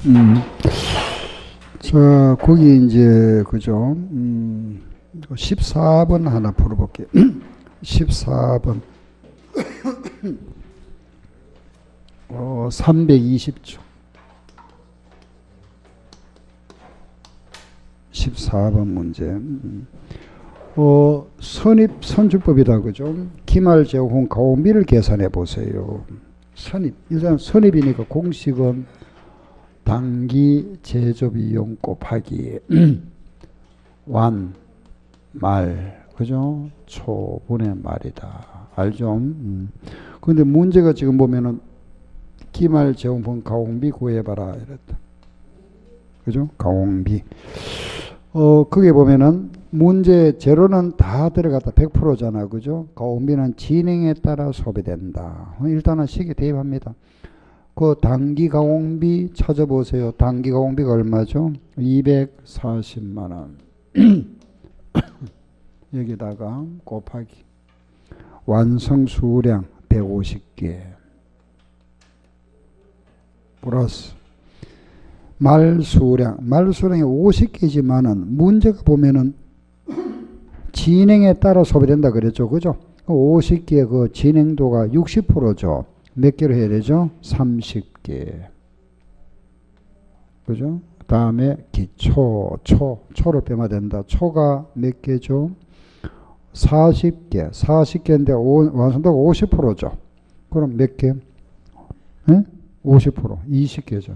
음. 자, 거기 이제, 그죠? 14번 하나 풀어볼게요. 14번. 320초. 14번 문제. 선입선출법이다, 그죠? 기말 제공 가공비를 계산해 보세요. 선입. 일단 선입이니까 공식은 단기 제조비용 곱하기 완, 말, 그죠? 초분의 말이다. 알죠? 근데 문제가 지금 보면은 기말 제공분 가공비 구해봐라 이랬다. 그죠? 가공비. 거기에 보면은 문제 재료는 다 들어갔다. 100%잖아. 그죠? 가공비는 진행에 따라 소비된다. 일단은 식에 대입합니다. 그 단기 가공비 찾아보세요. 단기 가공비가 얼마죠? 240만 원. 여기다가 곱하기 완성 수량 150개 플러스 말 수량이 50개지만은 문제가 보면은 진행에 따라 소비된다 그랬죠. 그죠? 50개 그 진행도가 60%죠. 몇 개로 해야 되죠? 30개. 그죠? 그 다음에 초를 빼면 된다. 초가 몇 개죠? 40개. 40개인데 완성도가 50%죠. 그럼 몇 개? 네? 50%. 20개죠.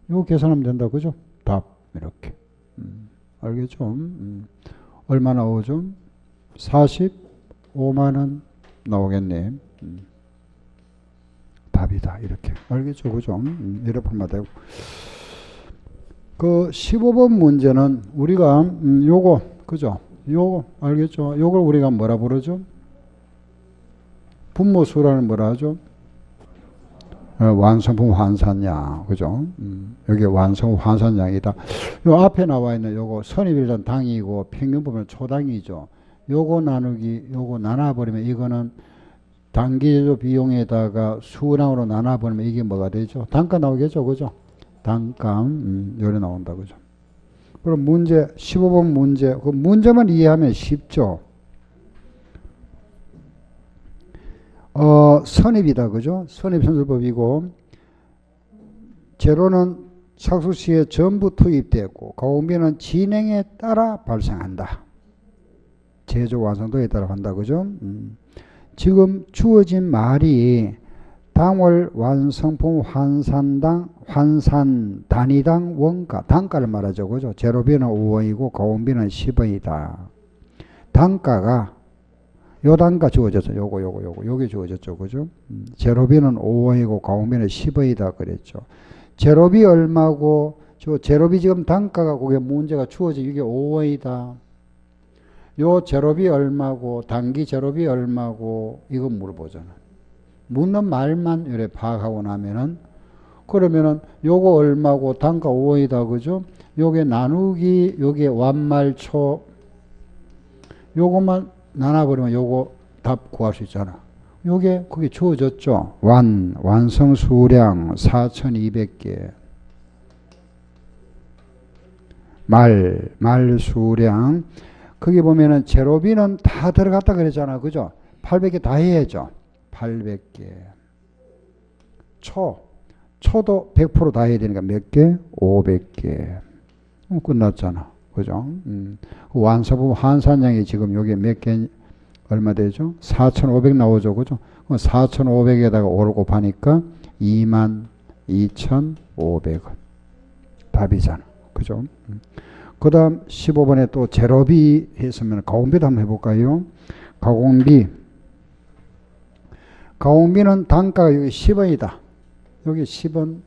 이거 계산하면 된다. 그죠? 답. 이렇게. 알겠죠? 얼마 나오죠? 45만원 나오겠네. 답이다. 이렇게. 알겠죠? 그죠? 이렇게 풀면 되고. 그 15번 문제는 우리가 요거 그죠? 요거 알겠죠? 요걸 우리가 뭐라 부르죠? 분모수라는 뭐라 하죠? 완성품 환산량. 그죠? 여기 완성품 환산량이다. 요 앞에 나와 있는 요거 선입일단 당이고 평균 보면 초당이죠. 요거 나누기 요거 나눠버리면 이거는 단기제조 비용에다가 수량으로 나눠버리면 이게 뭐가 되죠? 단가 나오겠죠? 그죠? 단가, 요래 나온다. 그죠? 그럼 문제, 15번 문제, 그 문제만 이해하면 쉽죠? 선입이다. 그죠? 선입선출법이고, 재료는 착수 시에 전부 투입되고, 가공비는 진행에 따라 발생한다. 제조 완성도에 따라 한다. 그죠? 지금 주어진 말이 당월 완성품 환산 단위당 원가, 단가를 말하죠. 그죠? 재료비는 5원이고 가공비는 10원이다. 단가가 요 단가 주어졌죠. 요게 주어졌죠. 그죠? 재료비는 5원이고 가공비는 10원이다 그랬죠. 재료비 얼마고 재료비 지금 단가가 그게 문제가 주어져 이게 5원이다. 요 재료비 얼마고 단기 재료비 얼마고 이거 물어보잖아. 묻는 말만 이렇게 파악하고 나면은 그러면은 요거 얼마고 단가 5원이다. 그죠? 요게 나누기 요게 완말초 요것만 나눠버리면 요거 답 구할 수 있잖아. 요게 그게 주어졌죠. 완성 수량 4200개 말 수량 거기 보면은 재료비는 다 들어갔다 그랬잖아. 그죠? 800개 다 해야죠. 800개. 초도 100% 다 해야 되니까 몇 개? 500개. 끝났잖아. 그죠? 완성품 환산량이 지금 여기 몇 개, 얼마 되죠? 4,500 나오죠. 그죠? 4,500에다가 5를 곱하니까 22,500원. 답이잖아. 그죠? 그 다음 15번에 또 재료비 했으면 가공비도 한번 해볼까요? 가공비는 단가가 여기 10원이다. 여기 10원이라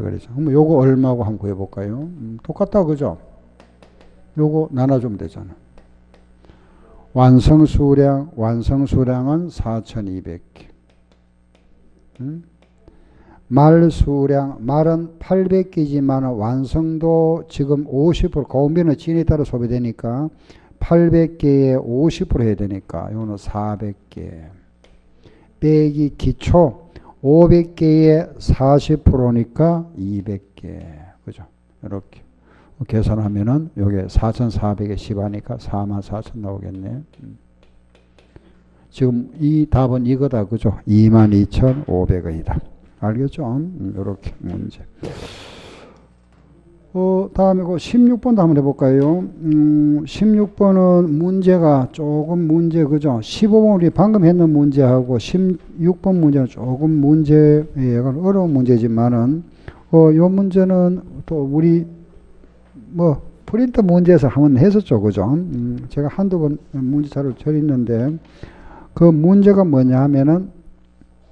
그러죠. 그럼 요거 얼마고 한번 구해볼까요? 똑같다. 그죠? 요거 나눠주면 되잖아. 완성수량은 4,200개. 말은 800개지만 완성도 지금 50% 가공비는 진에 따라 소비되니까 800개에 50% 해야 되니까 이거는 400개 빼기 기초 500개에 40%니까 200개. 그죠? 이렇게. 계산하면은 요게 4,400에 10하니까 44,000 나오겠네. 지금 이 답은 이거다. 그죠? 22,500원이다. 알겠죠? 이렇게 문제. 다음에 그 16번도 한번 해볼까요? 16번은 문제가 조금 문제, 그죠? 15번 우리 방금 했는 문제하고 16번 문제는 조금 문제, 약간 어려운 문제지만은, 요 문제는 또 우리, 프린트 문제에서 한번 했었죠. 그죠? 제가 한두 번 문제 자료를 처리했는데, 그 문제가 뭐냐 하면은,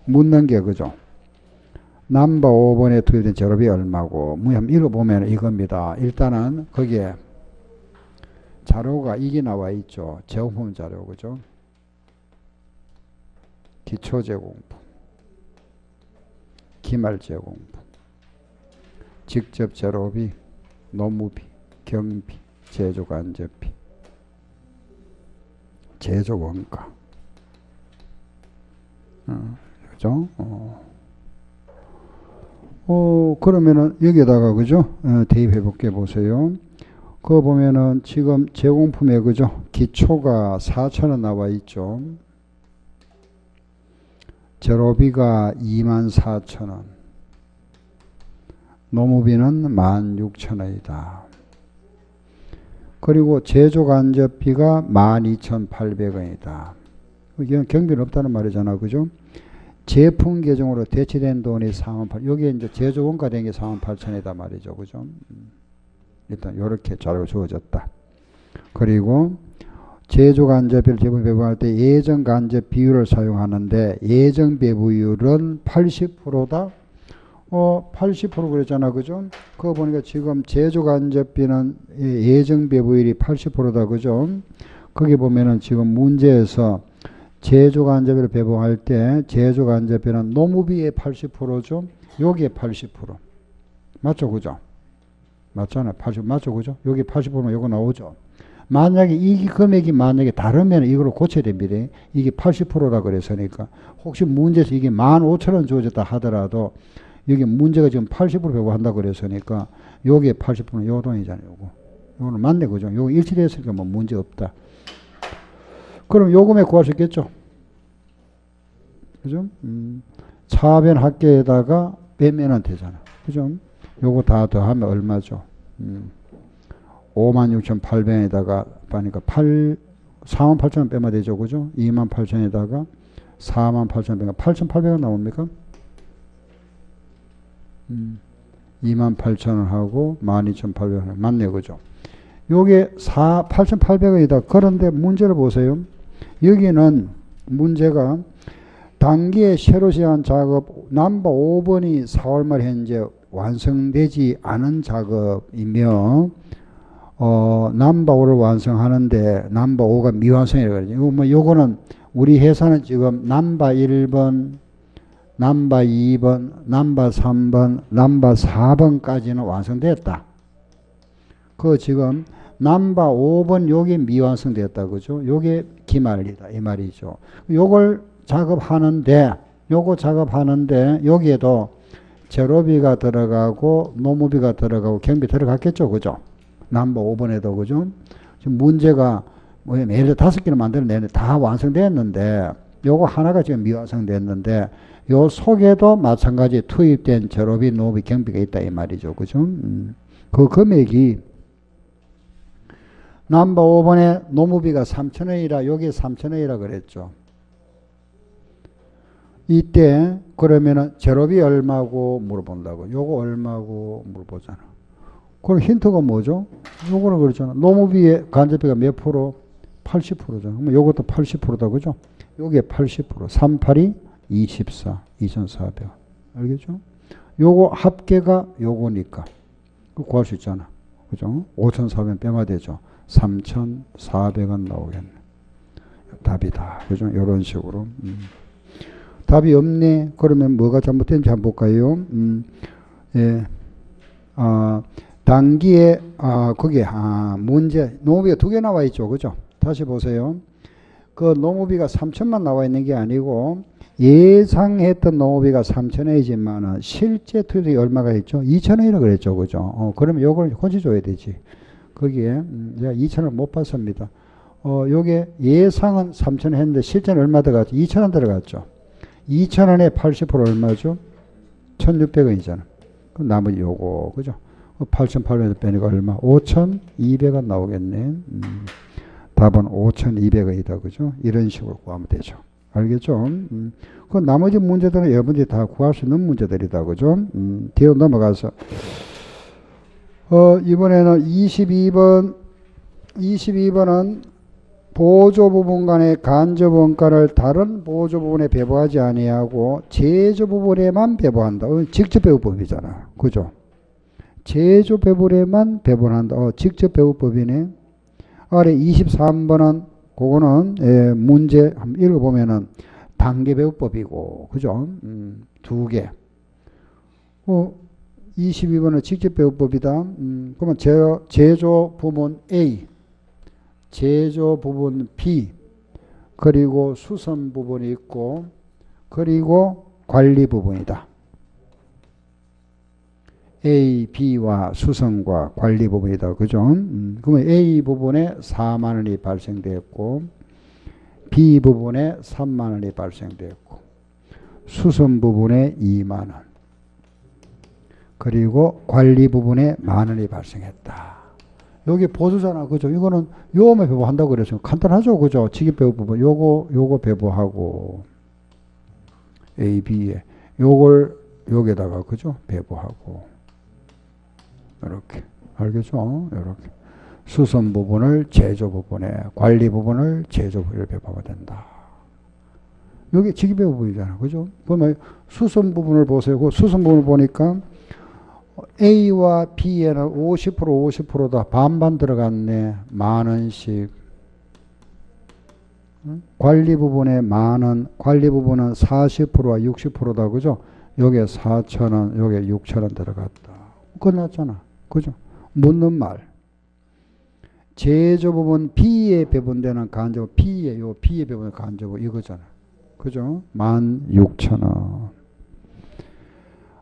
묻는 게, 그죠? 넘버 5번에 투입된 제로비 얼마고, 한번 읽어보면 이겁니다. 일단은 거기에 자료가 이게 나와 있죠. 제공품 자료, 그죠? 기초 제공품, 기말 제공품, 직접 제로비, 노무비, 경비, 제조 간접비, 제조 원가. 그죠? 그러면은 여기에다가, 그죠? 대입해 볼게 보세요. 그거 보면은 지금 제공품에, 그죠? 기초가 4,000원 나와 있죠. 제로비가 24,000원. 노무비는 16,000원이다. 그리고 제조 간접비가 12,800원이다. 이건 경비는 없다는 말이잖아. 그죠? 제품 계정으로 대체된 돈이 48,000원. 여기에 이제 제조 원가 된 게 48,000원이다 말이죠. 그죠? 일단 이렇게 자료가 주어졌다. 그리고 제조 간접비를 제품 배부할 때 예정 간접 비율을 사용하는데 예정 배부율은 80%다. 80% 그랬잖아. 그죠? 그거 보니까 지금 제조 간접비는 예정 배부율이 80%다. 그죠? 거기 보면은 지금 문제에서 제조 간접비를 배분할 때 제조 간접비는 노무비의 80%죠. 여기에 80%. 맞죠? 그죠? 맞잖아요. 80 맞죠? 그죠? 여기 80%면 요거 나오죠. 만약에 이 금액이 만약에 다르면 이걸로 고쳐야 됩니다. 이게 80%라 그랬으니까 혹시 문제에서 이게 15,000원 주어졌다 하더라도 여기 문제가 지금 80% 배분한다고 그랬으니까 여기에 80%는 요 돈이잖아요. 요거. 요거는 맞네. 그죠? 요거 일치됐으니까 뭐 문제 없다. 그럼 요 금액 구할 수 있겠죠? 그죠? 차변 합계에다가 빼면은 되잖아. 그죠? 요거 다 더하면 얼마죠? 56,800원에다가 하니까 48,000원 빼면 되죠. 그죠? 28,000원에다가 48,000원 빼면 8,800원 나옵니까? 28,000원 하고 12,800원 맞네요. 그죠? 요게 8,800원이다. 그런데 문제를 보세요. 여기는 문제가 단기에 새로 시작한 작업 넘버 5번이 4월 말 현재 완성되지 않은 작업이며 넘버 5를 완성하는데 넘버 5가 미완성이라고 그러죠. 요거는 우리 회사는 지금 넘버 1번, 넘버 2번, 넘버 3번, 넘버 4번까지는 완성됐다. 그 지금 넘버 5번 요게 미완성됐다. 그죠? 요게 기말이다. 이 말이죠. 요걸 작업하는데 여기에도 제로비가 들어가고 노무비가 들어가고 경비 들어갔겠죠. 그죠? 넘버 5번에도. 그죠? 지금 문제가 예를 들어 5개를 만들어내는데 다 완성됐는데 요거 하나가 지금 미완성됐는데 요 속에도 마찬가지 투입된 제로비 노무비 경비가 있다. 이 말이죠. 그죠? 그 금액이 넘버 5번에 노무비가 3,000원이라 여기 3,000원이라 그랬죠. 이때 그러면은 제로비 얼마고 물어본다고. 요거 얼마고 물어보잖아. 그럼 힌트가 뭐죠? 요거는 그렇잖아. 노무비의 간접비가 몇 프로? 80%잖아. 그럼 요것도 80%다. 그죠? 요게 80%. 38이 24. 2,400원. 알겠죠? 요거 합계가 요거니까. 그거 구할 수 있잖아. 그죠? 5,400원 빼면 되죠. 3,400원 나오겠네. 답이다. 그죠? 이런 식으로. 답이 없네. 그러면 뭐가 잘못된지 한번 볼까요? 예. 단기에, 거기에, 문제, 노무비가 2개 나와 있죠. 그죠? 다시 보세요. 그 노무비가 3,000만 나와 있는 게 아니고, 예상했던 농업비가 3,000원이지만 실제 투자액이 얼마가 있죠? 2,000원이라고 그랬죠. 그죠? 그러면 요걸 혼자 줘야 되지. 거기에 제가 2,000원 못 받습니다. 요게 예상은 3,000원 했는데 실제는 얼마 들어갔죠? 2,000원 들어갔죠. 2,000원에 80% 얼마죠? 1,600원이잖아. 그럼 나머지 요거, 그죠? 8,800원 빼니까 얼마? 5,200원 나오겠네. 답은 5,200원이다. 그죠? 이런 식으로 구하면 되죠. 알겠죠? 그 나머지 문제들은 여러분들이 다 구할 수 있는 문제들이다. 그죠? 뒤로 넘어가서. 이번에는 22번은 보조 부분 간의 간접 원가를 다른 보조 부분에 배부하지 아니하고 제조 부분에만 배부한다. 직접 배부법이잖아. 그죠? 제조 배분에만 배분한다. 직접 배부법이네. 아래 23번은 그거는 문제 한번 읽어보면은 단계 배부법이고, 그죠? 두 개. 22번은 직접 배부법이다. 그러면 제조 부분 A, 제조 부분 B, 그리고 수선 부분이 있고, 그리고 관리 부분이다. A, B와 수선과 관리 부분이다. 그죠? 그러면 A 부분에 4만 원이 발생되었고, B 부분에 3만 원이 발생되었고, 수선 부분에 2만 원, 그리고 관리 부분에 만 원이 발생했다. 여기 보수잖아. 그죠? 이거는 요음에 배부한다고 그래서 간단하죠. 그죠? 직입 배부 부분. 요거 배부하고, A, B에. 요걸 여기다가, 그죠? 배부하고. 이렇게. 알겠죠? 이렇게. 수선 부분을 제조 부분에, 관리 부분을 제조 부분에 배부하면 된다. 여기 직입 배부 부분이잖아. 그죠? 그러면 수선 부분을 보세요. 그 수선 부분을 보니까 A와 B에는 50%다 반반 들어갔네. 만 원씩. 관리 부분에 만 원, 관리 부분은 40%와 60%다. 그죠? 여기에 4,000원, 여기에 6,000원 들어갔다. 끝났잖아. 그죠? 묻는 말. 제조 부분 B에 배분되는 간접, B에 배분되는 간접 이거잖아. 그죠? 16,000원.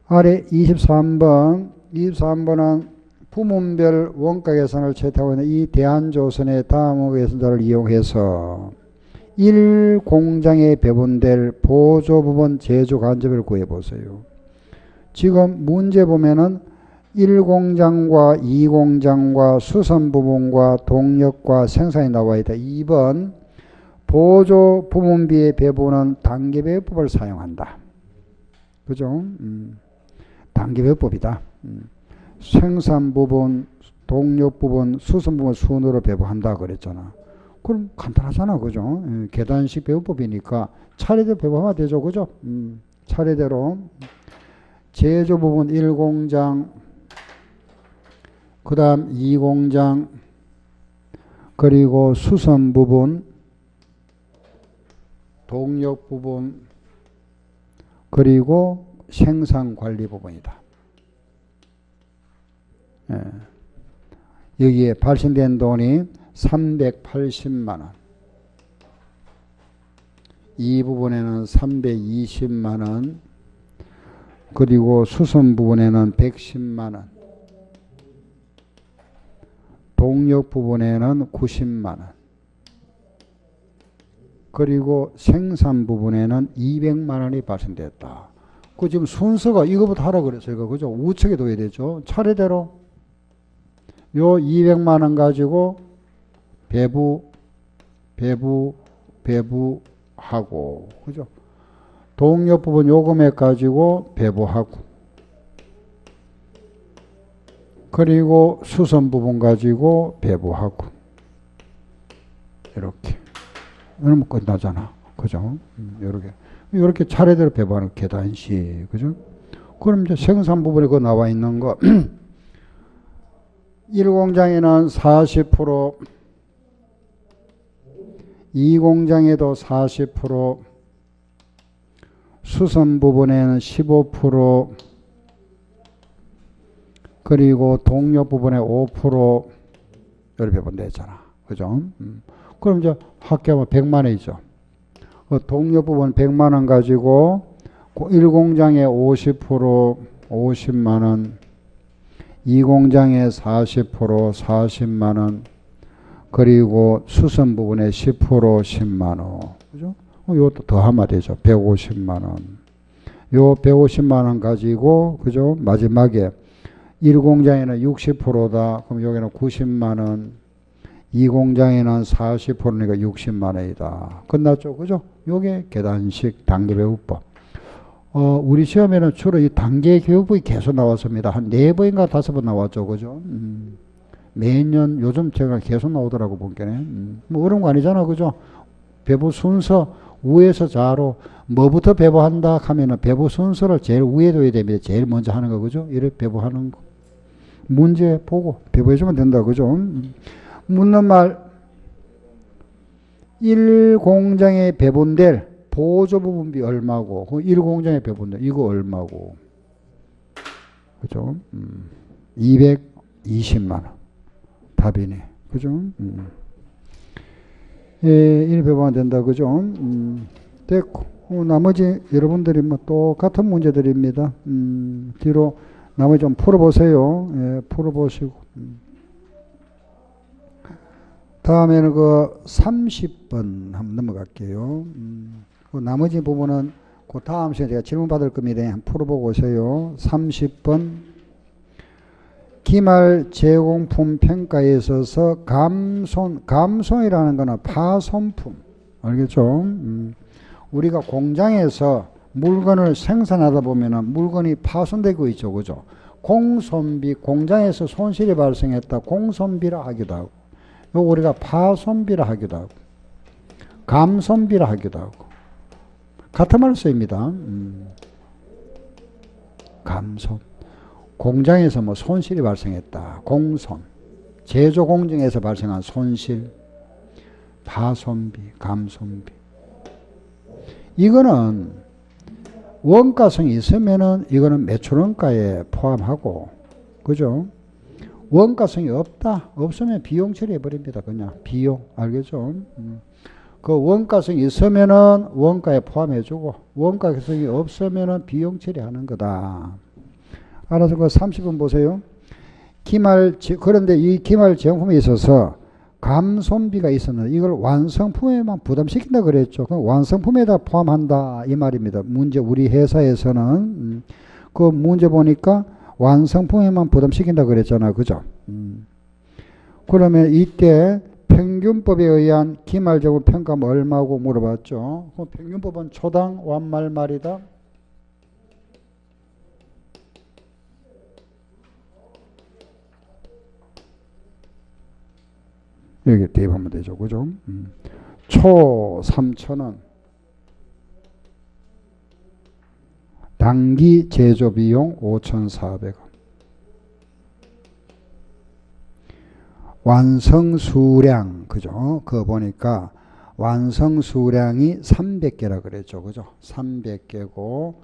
아래 23번은 부문별 원가 계산을 채택하고 있는 이 대한조선의 다음 계산자를 이용해서 1공장에 배분될 보조 부분 제조 간접을 구해보세요. 지금 문제 보면은 1공장과 2공장과 수선 부분과 동력과 생산이 나와 있다. 2번 보조 부문비의 배분은 단계배분법을 사용한다. 그죠? 단계배분법이다. 생산 부분, 동력 부분, 수선 부분 순으로 배분한다 그랬잖아. 그럼 간단하잖아. 그죠? 계단식 배분법이니까 차례대로 배분하면 되죠. 그죠? 차례대로 제조 부분 1공장, 그 다음 2공장, 그리고 수선 부분, 동력 부분, 그리고 생산 관리 부분이다. 여기에 발생된 돈이 380만 원. 이 부분에는 320만 원, 그리고 수선 부분에는 110만 원, 동력 부분에는 90만 원, 그리고 생산 부분에는 200만 원이 발생됐다. 그 지금 순서가 이거부터 하라 그랬어요. 이거 그죠? 우측에 둬야 되죠. 차례대로 요 200만 원 가지고 배부하고, 그죠? 동력 부분 요 금액 가지고 배부하고, 그리고 수선 부분 가지고 배부하고, 이렇게. 이러면 끝나잖아. 그죠? 이렇게 차례대로 배부하는 계단식. 그죠? 그럼 이제 생산 부분에 그 나와 있는 거. 1공장에는 40%, 2공장에도 40%, 수선 부분에는 15%, 그리고 동력 부분에 5% 이렇게 배분됐잖아. 그죠? 그럼 이제 합계하면 100만 원이죠. 동료 부분 100만 원 가지고 1공장에 50% 50만 원, 2공장에 40% 40만 원, 그리고 수선 부분에 10% 10만 원. 그죠? 이것도 더하면 되죠. 150만 원. 요 150만 원 가지고, 그죠? 마지막에 1공장에는 60%다. 그럼 여기는 90만 원. 2공장에는 40%니까 60만 원이다. 끝났죠? 그죠? 요게 계단식 단계배우법. 우리 시험에는 주로 이 단계교육이 계속 나왔습니다. 한 4번인가 5번 나왔죠. 그죠? 매년 요즘 제가 계속 나오더라고 보기에는. 뭐 어려운 거 아니잖아. 그죠? 배부 순서 위에서 좌로 뭐부터 배부한다 하면은 배부 순서를 제일 위에 둬야 됩니다. 제일 먼저 하는 거. 그죠? 이렇게 배부하는 거. 문제 보고 배부해주면 된다. 그죠? 묻는 말 1공장에 배분될 보조부분비 얼마고 1공장에 배분될 이거 얼마고 그죠? 220만 원 답이네. 그죠? 예, 1 배분하면 된다. 그죠? 됐고 나머지 여러분들이 뭐 똑같은 문제들입니다. 뒤로 나머지 좀 풀어보세요. 예, 풀어보시고 다음에는 그 30번 한번 넘어갈게요. 그 나머지 부분은 그 다음 시간에 제가 질문 받을 겁니다. 한번 풀어보고 오세요. 30번 기말 제공품 평가에 있어서 감손이라는 거는 파손품 알겠죠? 우리가 공장에서 물건을 생산하다 보면은 물건이 파손되고 있죠. 그죠? 공손비, 공장에서 손실이 발생했다. 공손비라 하기도 하고 요거 우리가 파손비라 하기도 하고 감손비라 하기도 하고 같은 말 쓰입니다. 감손. 공장에서 뭐 손실이 발생했다. 공손. 제조 공정에서 발생한 손실. 파손비, 감손비. 이거는 원가성이 있으면은 이거는 매출원가에 포함하고, 그죠? 원가성이 없다. 없으면 비용 처리해버립니다. 그냥 비용. 알겠죠? 그 원가성이 있으면은 원가에 포함해주고, 원가성이 없으면은 비용 처리하는 거다. 알아서 그 30번 보세요. 그런데 이 기말 제공품에 있어서 감손비가 있었는데 이걸 완성품에만 부담시킨다 그랬죠. 그 완성품에다 포함한다 이 말입니다. 문제 우리 회사에서는 그 문제 보니까 완성품에만 부담시킨다 그랬잖아. 그죠? 그러면 이때 평균법에 의한 기말제공 평가는 얼마고 물어봤죠. 그 평균법은 초당 완말 말이다. 여기 대입하면 되죠. 그죠? 초 3,000원. 단기 제조 비용 5,400원. 완성 수량, 그죠? 그거 보니까 완성 수량이 300개라 그랬죠. 그죠? 300개고,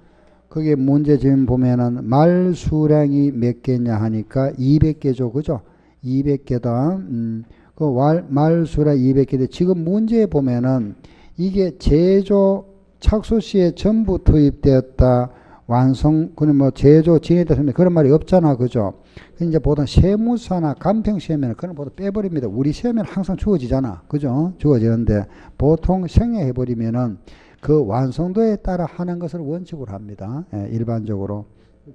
거기에 문제집 보면은 말 수량이 몇 개냐 하니까 200개죠. 그죠? 200개다. 그 말 수량 200개인데 지금 문제에 보면은 이게 제조 착수 시에 전부 투입되었다. 완성, 그는 뭐 제조 진행됐습니다. 그런 말이 없잖아. 그죠? 이제 보통 세무사나 간평 시험에는 그런 보통 빼버립니다. 우리 시험에는 항상 주어지잖아. 그죠? 주어지는데 보통 생략해버리면은 그 완성도에 따라 하는 것을 원칙으로 합니다. 예, 일반적으로.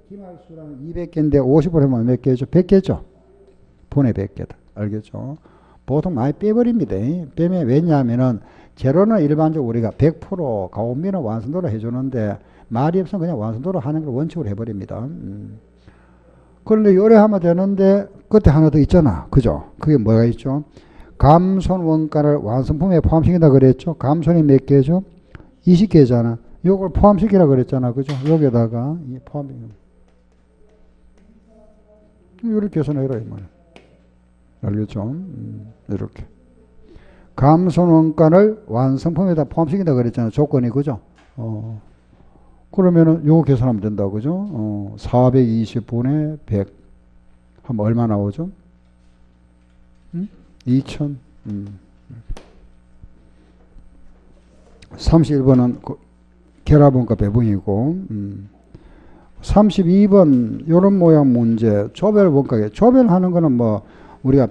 기말 수량 200개인데 50% 하면 몇 개죠? 100개죠? 분의 100개다. 알겠죠? 보통 많이 빼버립니다. 빼면 왜냐하면은 제로는 일반적으로 우리가 100% 가온비는 완성도로 해주는데 말이 없으면 그냥 완성도로 하는 걸 원칙으로 해버립니다. 그런데 요래 하면 되는데 끝에 하나 더 있잖아. 그죠? 그게 뭐가 있죠? 감손 원가를 완성품에 포함시킨다 그랬죠? 감손이 몇 개죠? 20개잖아. 요걸 포함시키라 그랬잖아. 그죠? 여기다가 포함. 이렇게 계산해라 이 말이야. 알겠죠? 이렇게. 감손 원가를 완성품에다 포함시킨다 그랬잖아요. 조건이. 그죠? 그러면은 요거 계산하면 된다. 그죠? 420분의 100 하면 얼마 나오죠? 2000. 31번은 결합원가 배분이고 32번 요런 모양 문제 조별원가에 조별하는 거는 뭐 우리가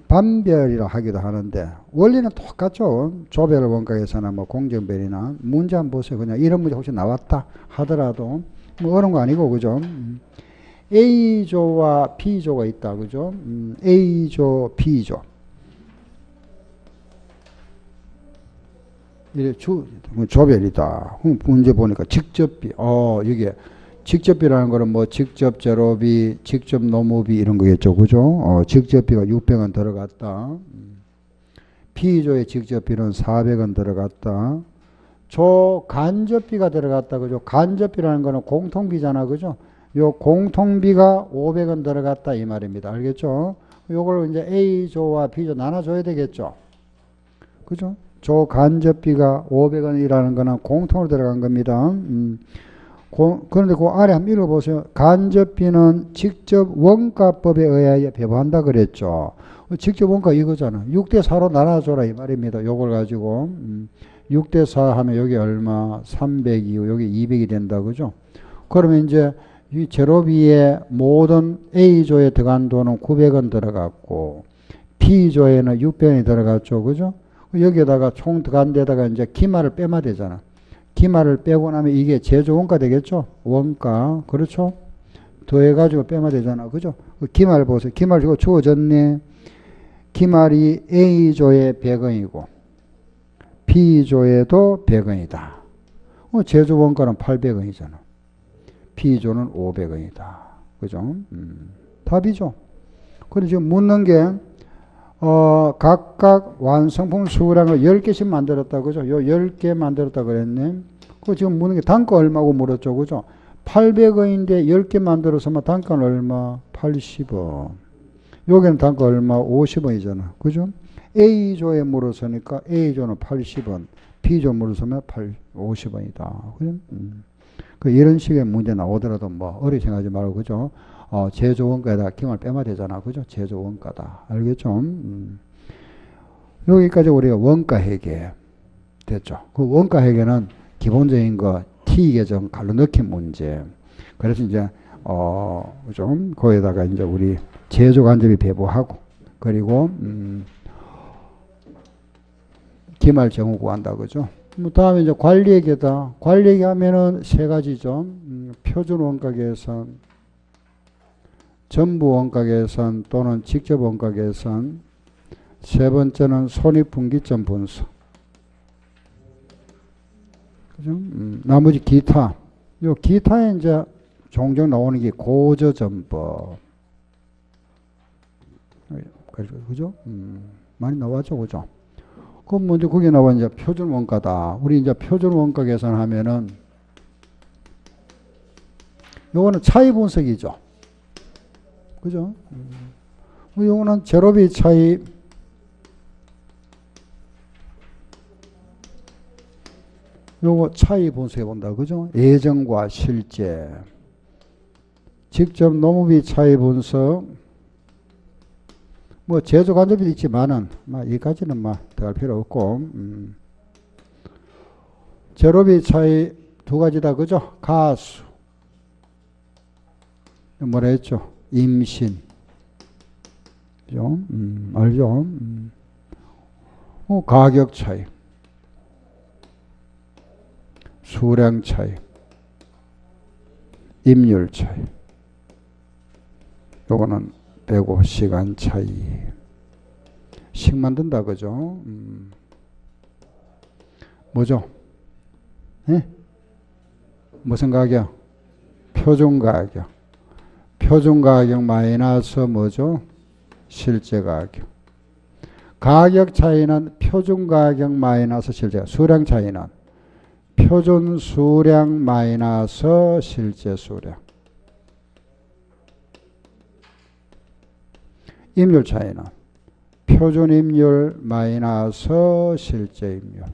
반별이라 하기도 하는데 원리는 똑같죠. 조별원가에서나 뭐 공정별이나 문제 한번 보세요. 그냥 이런 문제 혹시 나왔다 하더라도 뭐 어려운 거 아니고 그죠. A조와 B조가 있다 그죠. A조 B조 이래 조별이다. 문제 보니까 직접비 이게 직접비라는 거는 뭐 직접 제로비, 직접 노무비 이런 거겠죠. 그죠? 직접비가 600원 들어갔다. B조의 직접비는 400원 들어갔다. 조 간접비가 들어갔다. 그죠? 간접비라는 거는 공통비잖아. 그죠? 요 공통비가 500원 들어갔다 이 말입니다. 알겠죠? 요걸 이제 A조와 B조 나눠줘야 되겠죠. 그죠? 조 간접비가 500원이라는 거는 공통으로 들어간 겁니다. 그런데 그 아래 한번 읽어보세요. 간접비는 직접 원가법에 의하여 배부한다 그랬죠. 직접 원가 이거잖아. 6대4로 나눠줘라 이 말입니다. 요걸 가지고 6대4 하면 여기 얼마 300이고 여기 200이 된다 그죠. 그러면 이제 이 제로비에 모든 A조에 들어간 돈은 900원 들어갔고 B조에는 600원이 들어갔죠. 그죠. 여기에다가 총 들어간 데다가 이제 기말을 빼면 되잖아. 기말을 빼고 나면 이게 제조 원가 되겠죠? 원가. 그렇죠? 더해가지고 빼면 되잖아. 그죠? 기말 보세요. 기말 이거 주어졌네. 기말이 A조에 100원이고 B조에도 100원이다. 제조 원가는 800원이잖아. B조는 500원이다. 그죠? 답이죠. 그리고 지금 묻는 게 각각 완성품 수량을 10개씩 만들었다. 그죠? 요 10개 만들었다 그랬네. 그 지금 묻는 게 단가 얼마고 물었죠. 그죠? 800원인데 10개 만들어서만 단가는 얼마? 80원. 여기는 단가 얼마? 50원이잖아. 그죠? A조에 물었으니까 A조는 80원. B조 물었으면 50원이다. 그죠? 이런 식의 문제 나오더라도 뭐 어렵게 생각하지 말고 그죠? 제조 원가에다 기말 빼면 되잖아. 그죠? 제조 원가다. 알겠죠? 여기까지 우리가 원가 회계 됐죠. 그 원가 회계는 기본적인 거 T 계정 갈로 넣긴 문제. 그래서 이제 좀 거기다가 이제 우리 제조 간접이 배부하고 그리고 기말 정후 구한다. 그죠? 다음에 이제 관리회계다. 관리회계 하면은 세 가지죠. 표준 원가 계산, 전부 원가 계산 또는 직접 원가 계산. 세 번째는 손익분기점 분석. 그죠? 나머지 기타. 요 기타에 이제 종종 나오는 게 고저점법. 그죠? 많이 나왔죠. 그죠? 그럼 먼저 거기 나와 이제 표준 원가다. 우리 이제 표준 원가 계산하면은 요거는 차이 분석이죠. 그죠? 요거는 제로비 차이 요거 차이 분석해 본다. 그죠? 예정과 실제. 직접 노무비 차이 분석. 뭐 제조 간접비도 있지만은 여기까지는 들어갈 필요 없고 제로비 차이 두 가지다. 그죠? 가수. 뭐라 했죠? 임신. 그죠? 알죠? 가격 차이. 수량 차이. 임률 차이. 요거는 빼고 시간 차이. 식 만든다. 그죠? 뭐죠? 예? 무슨 가격? 표준 가격. 표준 가격 마이너스 뭐죠? 실제 가격. 가격 차이는 표준 가격 마이너스 실제. 수량 차이는 표준 수량 마이너스 실제 수량. 임률 차이는 표준 임률 마이너스 실제 임률.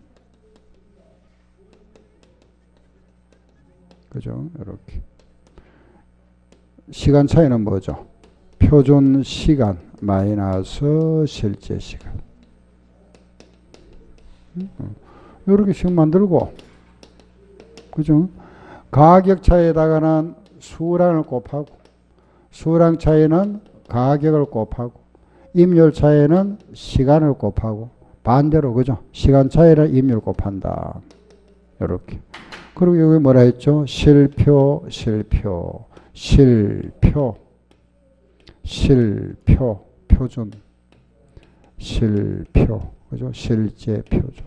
그죠? 이렇게. 시간 차이는 뭐죠? 표준 시간 마이너스 실제 시간. 요렇게씩 만들고, 그죠? 가격 차에다가는 수량을 곱하고, 수량 차에는 가격을 곱하고, 임률 차에는 시간을 곱하고, 반대로, 그죠? 시간 차에는 임률 곱한다. 요렇게. 그리고 여기 뭐라 했죠? 실표, 실표, 실표, 실표, 표준, 실표, 그죠? 실제 표준.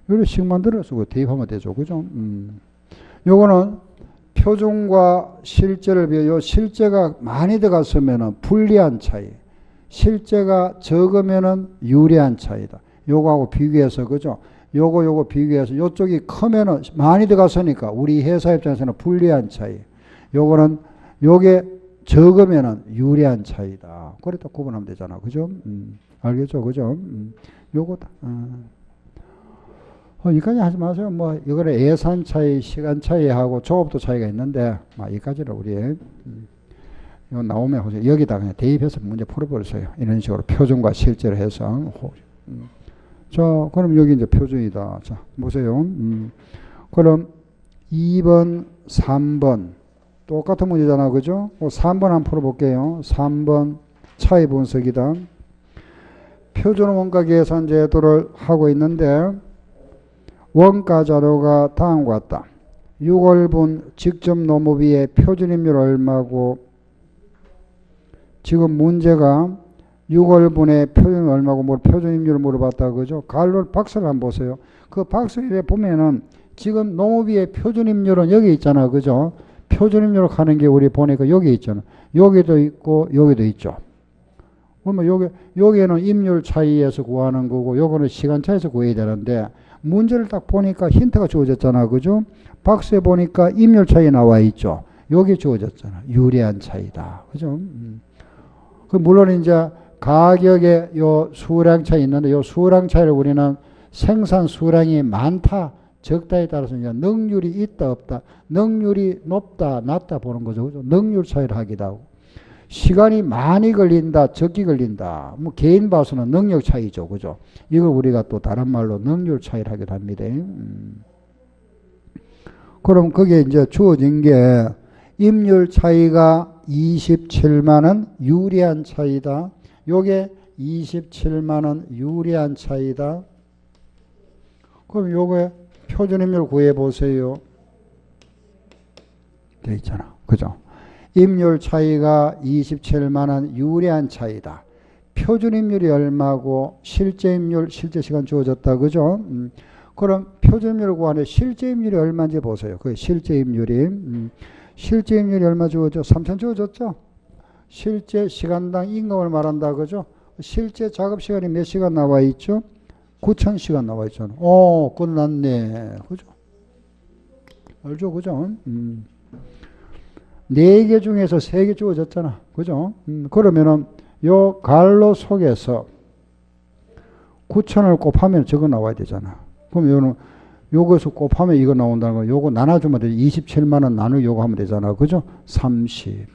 이런 식만 들어서 대입하면 되죠, 그죠? 요거는 표준과 실제를 비해 요 실제가 많이 들어갔으면은 불리한 차이, 실제가 적으면은 유리한 차이다. 요거하고 비교해서, 그죠? 요거 비교해서 요쪽이 크면은 많이 들어갔으니까 우리 회사 입장에서는 불리한 차이. 요거는 요게 적으면은 유리한 차이다. 그래 딱 구분하면 되잖아. 그죠? 알겠죠? 그죠? 요거다. 여기까지 하지 마세요. 뭐 이거는 예산 차이, 시간 차이하고 조업도 차이가 있는데 여기까지는 우리 이거 나오면 혹시 여기다 그냥 대입해서 문제 풀어버리세요. 이런 식으로 표준과 실제를 해서. 자, 그럼 여기 이제 표준이다. 자, 보세요. 그럼 2번, 3번 똑같은 문제잖아, 그죠? 3번 한번 풀어볼게요. 3번 차이 분석이다. 표준 원가 계산 제도를 하고 있는데 원가 자료가 다음과 같다. 6월분 직접 노무비의 표준임률 얼마고, 지금 문제가 6월분의 표준 얼마고 표준임률을 물어봤다, 그죠? 가로 박스를 한번 보세요. 그 박스에 보면은 지금 노무비의 표준임률은 여기 있잖아, 그죠? 표준임률을 하는 게 우리 보니까 여기 있잖아. 여기도 있고 여기도 있죠. 그러면 여기에는 임률 차이에서 구하는 거고 요거는 시간 차이에서 구해야 되는데 문제를 딱 보니까 힌트가 주어졌잖아, 그죠? 박스에 보니까 임률 차이 나와 있죠. 여기 주어졌잖아. 유리한 차이다, 그죠? 물론 이제 가격에 요 수량 차이 있는데 요 수량 차이를 우리는 생산 수량이 많다, 적다에 따라서 이제 능률이 있다, 없다, 능률이 높다, 낮다 보는 거죠, 그죠? 능률 차이를 하기도 하고, 시간이 많이 걸린다, 적게 걸린다, 뭐 개인 봐서는 능력 차이죠, 그죠? 이걸 우리가 또 다른 말로 능률 차이를 하기도 합니다. 그럼 그게 이제 주어진 게 임률 차이가 27만원 유리한 차이다. 요게 27만원 유리한 차이다. 그럼 요게 표준임률 구해보세요. 돼 있잖아, 그죠? 임률 차이가 27만원 유리한 차이다. 표준임률이 얼마고 실제임률, 실제시간 주어졌다, 그죠? 그럼 표준임률을 구하는데 실제임률이 얼마인지 보세요. 그 실제임률이 실제임률이 얼마 주어져? 3천 주어졌죠? 실제 시간당 임금을 말한다, 그죠? 실제 작업시간이 몇 시간 나와 있죠? 9,000시간 나와 있잖아. 끝났네, 그죠? 알죠, 그죠? 4개 중에서 3개 주어졌잖아, 그죠? 그러면은 요 갈로 속에서 9,000을 곱하면 저거 나와야 되잖아. 그럼 요는 요거에서 곱하면 이거 나온다는 거, 요거 나눠주면 되지. 27만원 나누기 요거 하면 되잖아, 그죠? 30.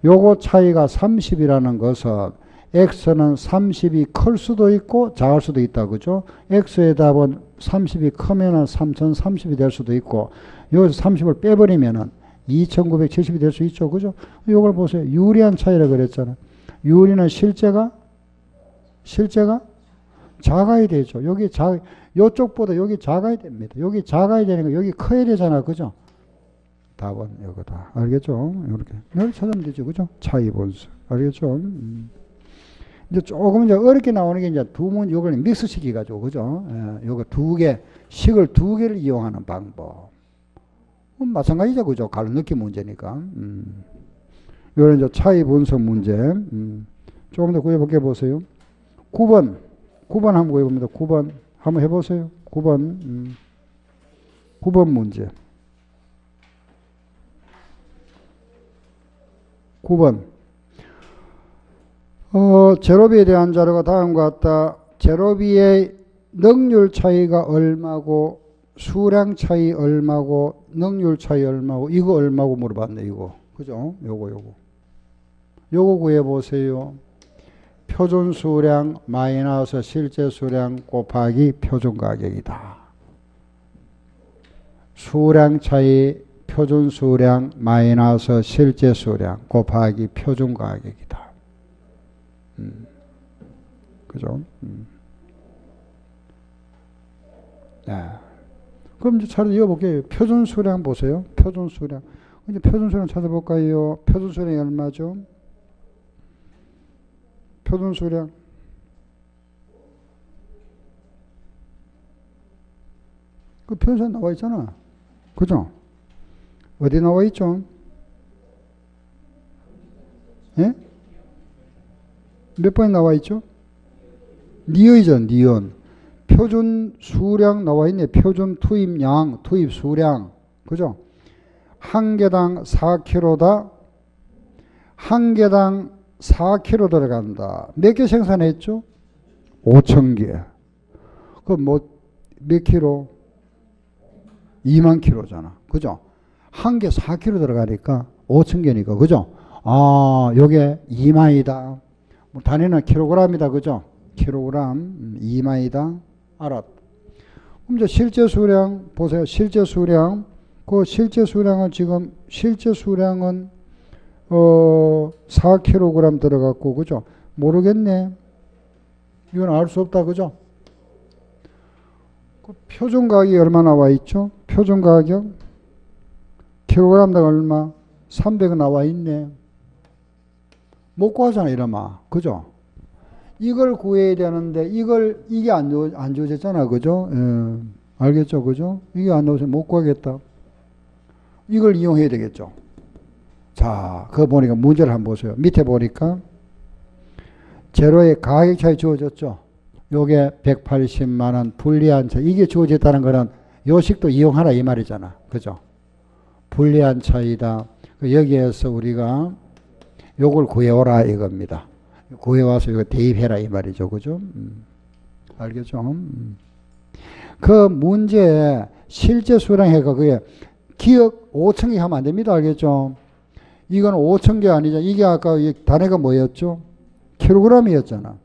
요거 차이가 30이라는 것은 x는 30이 클 수도 있고 작을 수도 있다, 그죠? x의 답은 30이 크면은 3030이 될 수도 있고 여기서 30을 빼버리면은 2970이 될 수 있죠, 그죠? 요걸 보세요. 유리한 차이라 그랬잖아. 유리는 실제가 작아야 되죠. 여기 요쪽보다 여기 작아야 됩니다. 여기 작아야 되는 거 여기 커야 되잖아, 그죠? 답은 이거다. 알겠죠? 이렇게 찾으면 되죠, 그죠? 차이 분석. 알겠죠? 이제 조금 이제 어렵게 나오는 게 이제 두 문제, 이걸 믹스 시켜가지고, 그죠? 요거 식을 두 개를 이용하는 방법. 마찬가지죠, 그죠? 가로 넣기 문제니까. 요런 이제 차이 분석 문제. 조금 더 구해볼게 보세요. 9번 한번 구해봅니다. 9번 한번 해보세요. 9번 문제. 9번. 제로비에 대한 자료가 다음과 같다. 제로비의 능률 차이가 얼마고, 수량 차이 얼마고, 능률 차이 얼마고, 이거 얼마고 물어봤네, 이거. 그죠? 요거 구해보세요. 표준 수량 마이너스 실제 수량 곱하기 표준 가격이다. 수량 차이 표준 수량 마이너스 실제 수량 곱하기 표준 가격이다. 그죠? 네. 그럼 이제 차례 이어볼게요. 표준 수량 보세요. 표준 수량. 이제 표준 수량 찾아볼까요? 표준 수량이 얼마죠? 표준 수량. 그 표준 수량 나와 있잖아. 그죠? 어디 나와 있죠? 예? 몇 번에 나와 있죠? 니은이죠, 니은. 표준 수량 나와 있네. 표준 투입량, 투입 수량. 그죠? 한 개당 4kg다. 한 개당 4kg 들어간다. 몇 개 생산했죠? 5,000개. 그럼 뭐, 몇 킬로? 2만 킬로잖아. 그죠? 한 개 4kg 들어가니까 5,000개니까. 그죠? 아, 요게 2만이다. 뭐 단위는 킬로그램이다. 그죠? 킬로그램 2만이다. 알았다. 그럼 이제 실제 수량 보세요. 실제 수량. 그 실제 수량은 지금 실제 수량은 4kg 들어갔고, 그죠? 모르겠네. 이건 알 수 없다. 그죠? 그 표준 가격이 얼마 나와 있죠? 표준 가격 킬로그램당 얼마? 300 나와 있네. 못 구하잖아, 이러면. 그죠? 이걸 구해야 되는데, 이게 안 주어졌잖아. 그죠? 예. 알겠죠? 그죠? 이게 안 나오면 못 구하겠다. 이걸 이용해야 되겠죠? 자, 그거 보니까 문제를 한번 보세요. 밑에 보니까, 제로의 가격 차이 주어졌죠? 요게 180만원 불리한 차이. 이게 주어졌다는 거는 요식도 이용하라 이 말이잖아. 그죠? 불리한 차이다. 여기에서 우리가 요걸 구해오라 이겁니다. 구해와서 이거 대입해라 이 말이죠. 그죠? 알겠죠? 그 문제에 실제 수량해가 그게 기억 5,000개 하면 안 됩니다. 알겠죠? 이건 5,000개 아니죠. 이게 아까 단위가 뭐였죠? 킬로그램이었잖아.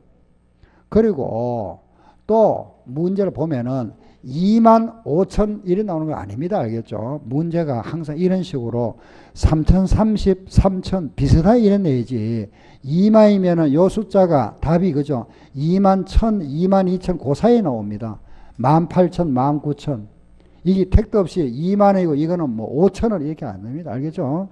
그리고 또 문제를 보면은 25,000 이래 나오는 거 아닙니다. 알겠죠? 문제가 항상 이런 식으로 3,030, 3,000 비슷하게 이래 내야지. 2만이면은 요 숫자가 답이 그죠? 21,000, 22,000 그 사이에 나옵니다. 18,000, 19,000. 이게 택도 없이 2만이고 이거는 뭐 5,000원 이렇게 안 됩니다. 알겠죠?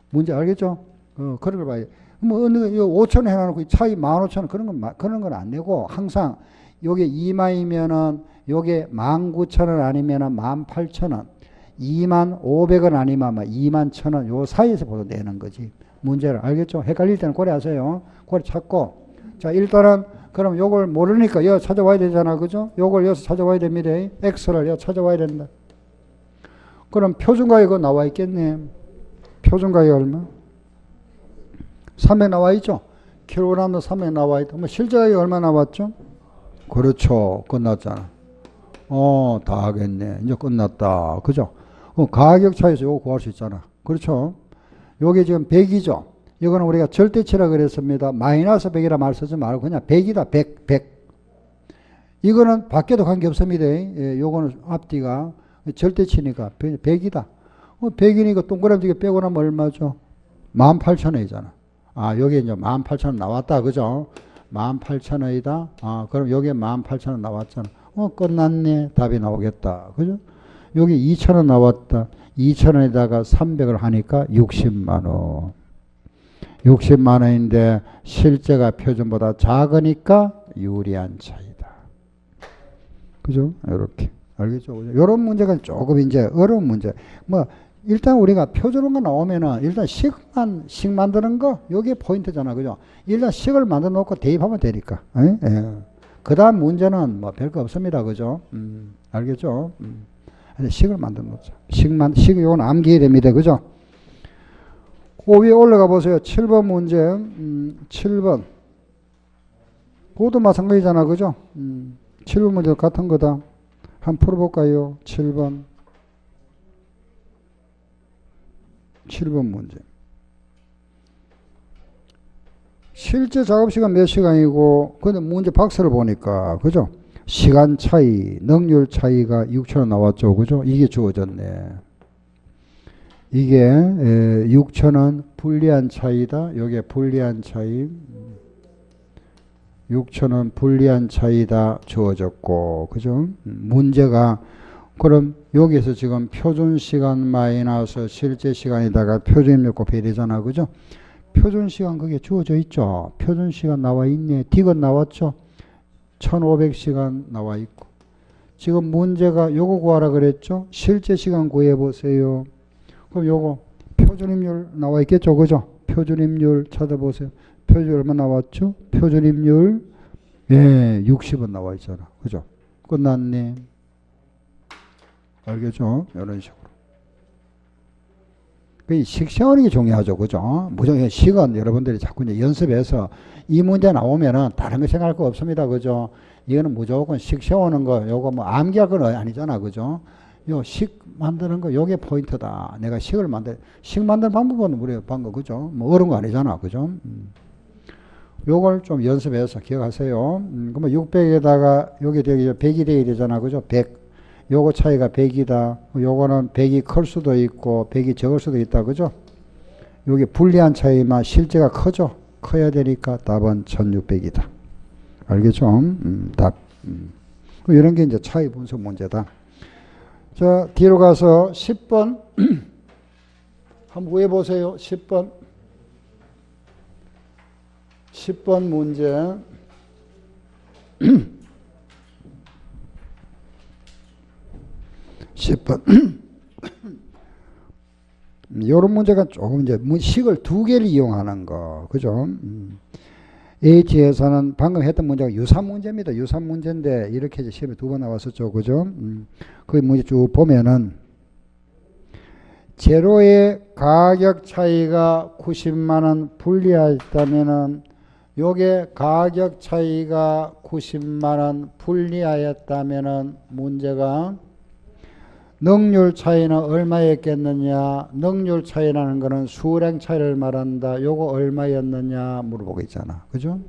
문제 알겠죠? 그런 걸 봐야 돼. 뭐, 5,000원 해놔놓고 차이 15,000원 그런 건 안 내고 항상 요게 2만이면은 요게 19,000원 아니면은 18,000원, 25,500원 아니면 21,000원 요 사이에서 보도 내는 거지. 문제를 알겠죠? 헷갈릴 때는 고래 하세요. 고래 찾고. 자, 일단은 그럼 요걸 모르니까 여기 찾아와야 되잖아. 그죠? 요걸 여기서 찾아와야 됩니다. X를 여기 찾아와야 된다. 그럼 표준가격은 나와 있겠네. 표준가격 얼마? 300 나와 있죠? 킬로그램도 300 나와 있다. 뭐 실제 가격이 얼마 나왔죠? 그렇죠. 끝났잖아. 다 하겠네. 이제 끝났다. 그죠? 가격 차이에서 요거 구할 수 있잖아. 그렇죠? 요게 지금 100이죠? 이거는 우리가 절대치라 그랬습니다. 마이너스 100이라 말 쓰지 말고 그냥 100이다. 100. 이거는 밖에도 관계없습니다. 예, 요거는 앞뒤가 절대치니까 100이다. 100이니까 동그라미 빼고 나면 얼마죠? 18,000원이잖아. 아, 여기 이제 18,000원 나왔다. 그죠? 18,000원이다. 아, 그럼 여기에 18,000원 나왔잖아. 끝났네. 답이 나오겠다. 그죠? 여기 2,000원 나왔다. 2,000원에다가 300을 하니까 60만원. 60만원인데 실제가 표준보다 작으니까 유리한 차이다. 그죠? 이렇게. 알겠죠? 이런 문제가 조금 이제 어려운 문제. 뭐, 일단 우리가 표준어가 나오면은 일단 식 만드는 거, 요게 포인트잖아. 그죠? 일단 식을 만들어 놓고 대입하면 되니까. 예? 그 다음 문제는 뭐 별거 없습니다. 그죠? 알겠죠? 식을 만들어 놓자. 식, 요건 암기해야 됩니다. 그죠? 그 위에 올라가 보세요. 7번 문제. 7번. 그것도 마찬가지잖아. 그죠? 7번 문제 같은 거다. 한번 풀어볼까요? 7번. 7번 문제. 실제 작업시간 몇 시간이고, 근데 문제 박스를 보니까, 그죠? 시간 차이, 능률 차이가 6,000원 나왔죠. 그죠? 이게 주어졌네. 이게 6,000원 불리한 차이다. 요게 불리한 차이. 6,000원 불리한 차이다 주어졌고, 그죠? 문제가 그럼 여기서 지금 표준 시간 마이너스 실제 시간에다가 표준입력 곱해야 되잖아, 그죠? 표준 시간 그게 주어져 있죠. 표준 시간 나와 있네. 딕은 나왔죠. 1,500시간 나와 있고. 지금 문제가 요거 구하라 그랬죠. 실제 시간 구해 보세요. 그럼 요거 표준임률 나와 있겠죠, 그죠? 표준임률 찾아보세요. 표준 얼마 나왔죠? 표준임률 60원 나와 있잖아, 그죠? 끝났네. 알겠죠? 이런 식으로. 그 식세우는 게 중요하죠, 그죠? 무조건 식은 여러분들이 자꾸 이제 연습해서 이 문제 나오면은 다른 거 생각할 거 없습니다, 그죠? 이거는 무조건 식 세우는 거, 요거 뭐 암기할 건 아니잖아, 그죠? 요 식 만드는 거, 요게 포인트다. 내가 식 만드는 방법은 우리 방법, 그죠? 뭐 어려운 거 아니잖아, 그죠? 요걸 좀 연습해서 기억하세요. 그러면 600에다가 여기 되게 100이 되어야 되잖아, 그죠? 100. 요거 차이가 100이다. 요거는 100이 클 수도 있고 100이 적을 수도 있다, 그죠? 요게 불리한 차이만 실제가 커져. 커야 되니까 답은 1600이다. 알겠죠? 답. 이런 게 이제 차이 분석 문제다. 자, 뒤로 가서 10번. 한번 구해보세요. 10번. 10번 문제. 10번. 요런 문제가 조금 이제 식을 두 개를 이용하는 거. 그죠? H에서는 방금 했던 문제가 유산 문제입니다. 유산 문제인데 이렇게 이제 시험에 두 번 나왔었죠. 그죠? 그 문제 쭉 보면은 제로의 가격 차이가 90만원 불리하였다면은 요게 가격 차이가 90만원 불리하였다면은 문제가 능률 차이는 얼마였겠느냐. 능률 차이라는 거는 수량 차이를 말한다. 요거 얼마였느냐 물어보겠잖아. 그죠?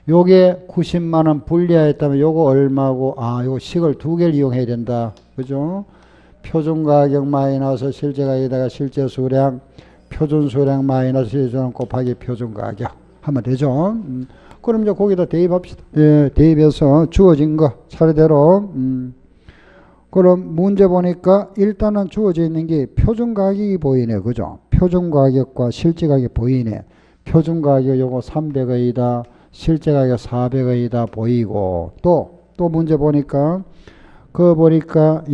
요게 90만원 불리하였다면 요거 얼마고, 요거 식을 두 개를 이용해야 된다. 그죠? 표준 가격 마이너스 실제 가격에다가 실제 수량, 표준 수량 마이너스 실제 수량 곱하기 표준 가격 하면 되죠. 그럼 이제 거기다 대입합시다. 예, 대입해서 주어진 거 차례대로. 그럼 문제 보니까 일단은 주어져 있는 게 표준 가격이 보이네. 그죠? 표준 가격과 실제 가격 보이네. 표준 가격 요거 300원이다. 실제 가격 400원이다 보이고, 또 문제 보니까 그거 보니까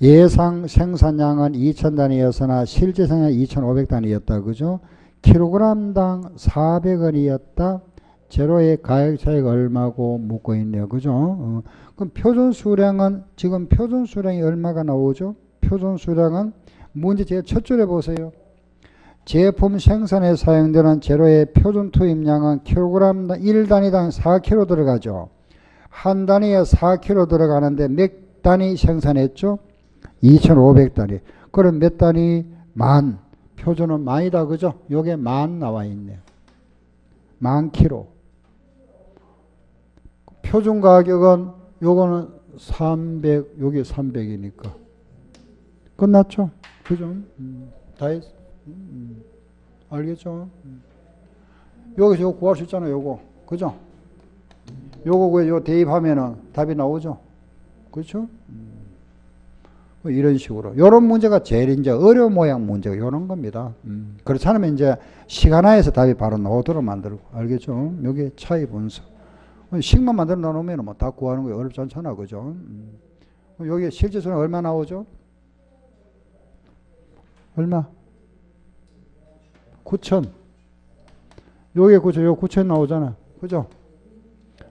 예상 생산량은 2000단위였으나 실제 생산량 2500단위였다. 그죠? 킬로그램당 400원이었다. 제로의 가격 차이가 얼마고 묻고 있네요. 그죠? 그럼 표준 수량은, 지금 표준 수량이 얼마가 나오죠? 표준 수량은 문제 제일 첫 줄에 보세요. 제품 생산에 사용되는 제로의 표준 투입량은 킬로그램당 1단위당 4kg 들어가죠. 한 단위에 4kg 들어가는데 몇 단위 생산했죠? 2500단위. 그럼 몇 단위? 만. 표준은 만이다. 그죠? 요게 만 나와 있네요. 10,000kg. 표준 가격은 요거는 300, 요게 300이니까. 끝났죠? 그죠? 다 했어. 알겠죠? 여기서 요거 구할 수 있잖아요. 요거. 그죠? 요거 요 대입하면은 답이 나오죠? 그렇죠? 이런 식으로. 요런 문제가 제일 이제 어려운 모양 문제가 요런 겁니다. 그렇지 않으면 이제 시간화해서 답이 바로 나오도록 만들고. 알겠죠? 요게 차이 분석. 식만 만들어 놓으면 뭐 다 구하는 거 어렵지 않잖아. 그죠? 여기 실제 수는 얼마 나오죠? 얼마? 9,000. 요게 9,000, 요 9,000 나오잖아. 그죠?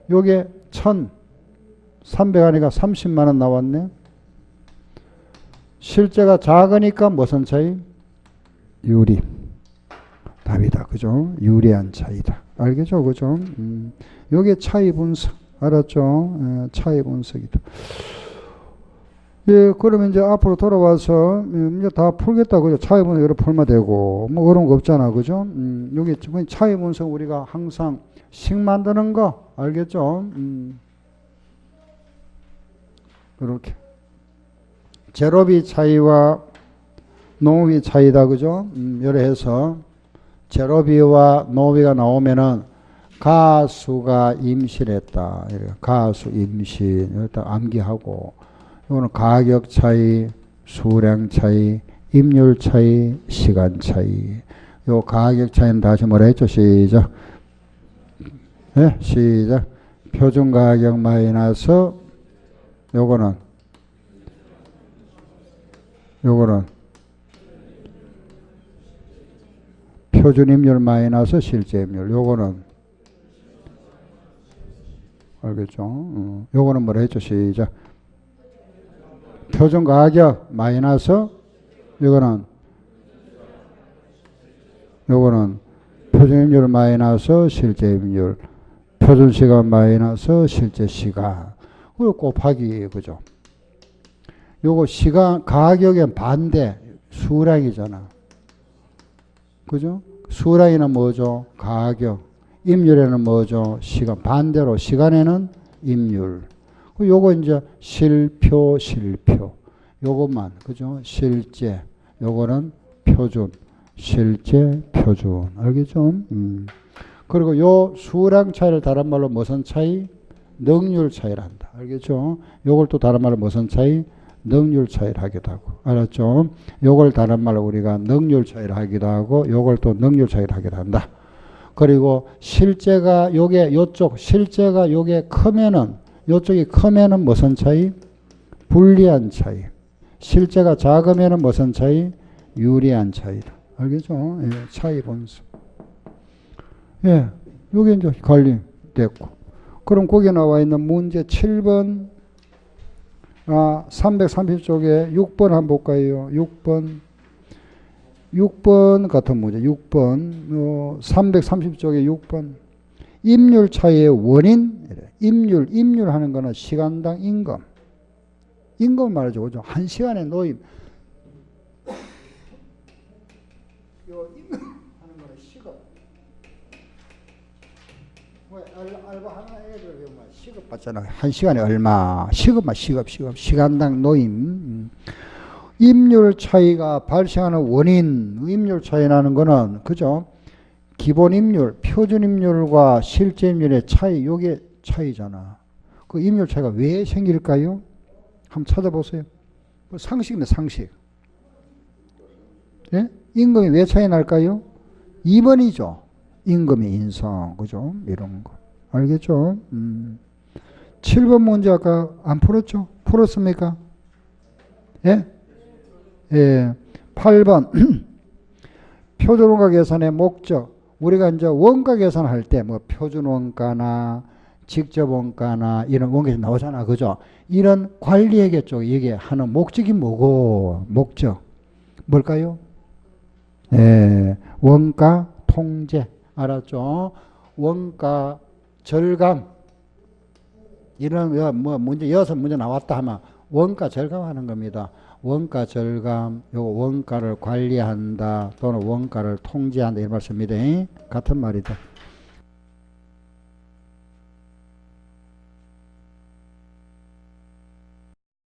요게 1,300 하니까 30만원 나왔네. 실제가 작으니까 무슨 차이? 유리. 답이다. 그죠? 유리한 차이다. 알겠죠? 그죠? 요게 차이 분석. 알았죠? 차이 분석이다. 예, 그러면 이제 앞으로 돌아와서 이제 다 풀겠다, 그죠? 차이 분석 여러 풀면 되고 뭐 어려운 거 없잖아, 그죠? 여기 차이 분석 우리가 항상 식 만드는 거 알겠죠? 이렇게 제로비 차이와 농비 차이다, 그죠? 여러 해서 제로비와 농비가 나오면은 가수가 임신했다, 이렇게 가수 임신 일단 암기하고. 이거는 가격 차이, 수량 차이, 임률 차이, 시간 차이. 요 가격 차이는 다시 뭐라 했죠? 시작. 네, 시작. 표준 가격 마이너스 요거는 표준 임률 마이너스 실제 임률. 요거는 알겠죠? 요거는 뭐라 했죠? 시작. 표준 가격 마이너스 요거는 표준 임률 마이너스 실제 임률, 표준 시간 마이너스 실제 시간. 그리고 곱하기, 그죠? 요거 시간 가격의 반대 수량이잖아, 그죠? 수량에는 뭐죠? 가격. 임률에는 뭐죠? 시간. 반대로 시간에는 임률. 요거 이제 실표. 요것만, 그죠? 실제. 요거는 표준. 실제, 표준. 알겠죠? 그리고 요 수량 차이를 다른 말로 무슨 차이? 능률 차이를 한다. 알겠죠? 요걸 또 다른 말로 무슨 차이? 능률 차이를 하기도 하고. 알았죠? 요걸 다른 말로 우리가 능률 차이를 하기도 하고, 요걸 또 능률 차이를 하기도 한다. 그리고 실제가 요게 요쪽, 실제가 요게 크면은, 요쪽이 크면은 무슨 차이? 불리한 차이. 실제가 작으면은 무슨 차이? 유리한 차이다. 알겠죠? 예, 차이 분석. 예, 요게 이제 관리 됐고. 그럼 거기에 나와 있는 문제 7번, 330쪽에 6번 한번 볼까요? 6번 같은 문제. 6번, 330쪽에 6번. 임률 차이의 원인, 임률 하는 거는 시간당 임금. 임금 말이죠, 그죠? 한 시간의 노임. 요 임금 하는 거는 시급. 알바 하나 애들 배우면 시급 받잖아. 한 시간에 얼마. 시급만 시급. 시간당 노임. 임률 차이가 발생하는 원인, 임률 차이 나는 거는, 그죠? 기본 임률, 표준 임률과 실제 임률의 차이, 요게 차이잖아. 그 임률 차이가 왜 생길까요? 한번 찾아보세요. 상식입니다, 상식. 예? 임금이 왜 차이 날까요? 2번이죠. 임금의 인상, 그죠? 이런 거. 알겠죠? 7번 문제 아까 안 풀었죠? 풀었습니까? 예? 예. 8번. 표준 원가 계산의 목적. 우리가 이제 원가 계산할 때 뭐 표준 원가나 직접 원가나 이런 원가에서 나오잖아, 그죠? 이런 관리회계 쪽 이게 하는 목적이 뭐고? 목적 뭘까요? 예, 원가 통제. 알았죠? 원가 절감. 이런 뭐 문제 6문제 나왔다 하면 원가 절감하는 겁니다. 원가 절감, 요 원가를 관리한다 또는 원가를 통제한다 이런 말씀입니다. 같은 말이다.